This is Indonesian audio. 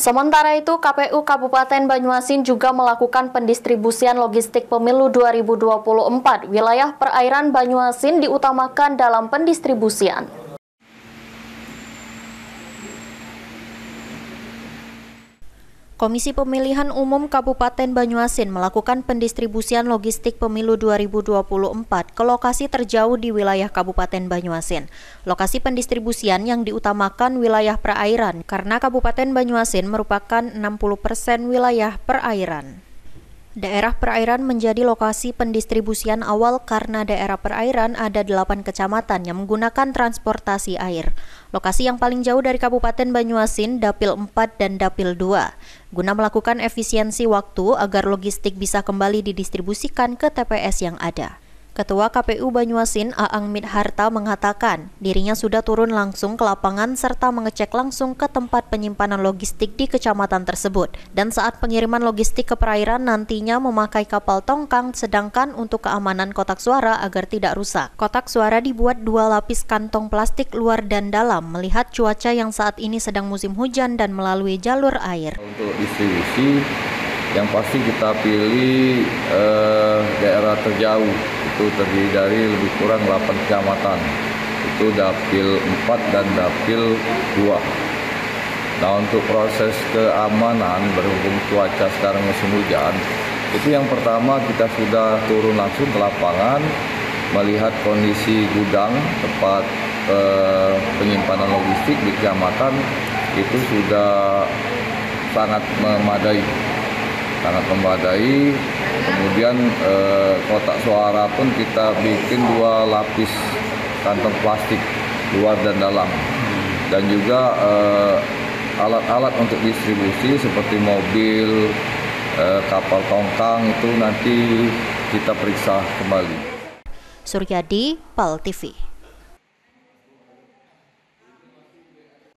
Sementara itu, KPU Kabupaten Banyuasin juga melakukan pendistribusian logistik pemilu 2024. Wilayah perairan Banyuasin diutamakan dalam pendistribusian. Komisi Pemilihan Umum Kabupaten Banyuasin melakukan pendistribusian logistik pemilu 2024 ke lokasi terjauh di wilayah Kabupaten Banyuasin. Lokasi pendistribusian yang diutamakan wilayah perairan karena Kabupaten Banyuasin merupakan 60% wilayah perairan. Daerah perairan menjadi lokasi pendistribusian awal karena daerah perairan ada 8 kecamatan yang menggunakan transportasi air. Lokasi yang paling jauh dari Kabupaten Banyuasin, Dapil 4 dan Dapil 2. Guna melakukan efisiensi waktu agar logistik bisa kembali didistribusikan ke TPS yang ada. Ketua KPU Banyuasin, Aang Midharta mengatakan, dirinya sudah turun langsung ke lapangan serta mengecek langsung ke tempat penyimpanan logistik di kecamatan tersebut. Dan saat pengiriman logistik ke perairan nantinya memakai kapal tongkang, sedangkan untuk keamanan kotak suara agar tidak rusak. Kotak suara dibuat 2 lapis kantong plastik luar dan dalam, melihat cuaca yang saat ini sedang musim hujan dan melalui jalur air. Untuk distribusi, yang pasti kita pilih daerah terjauh. Itu terdiri dari lebih kurang 8 kecamatan. Itu Dapil 4 dan Dapil 2. Nah, untuk proses keamanan berhubung cuaca sekarang musim hujan, itu yang pertama kita sudah turun langsung ke lapangan, melihat kondisi gudang tempat penyimpanan logistik di kecamatan itu sudah sangat memadai. Kemudian kotak suara pun kita bikin 2 lapis kantong plastik luar dan dalam, dan juga alat-alat untuk distribusi seperti mobil, kapal tongkang itu nanti kita periksa kembali. Suryadi, PAL TV.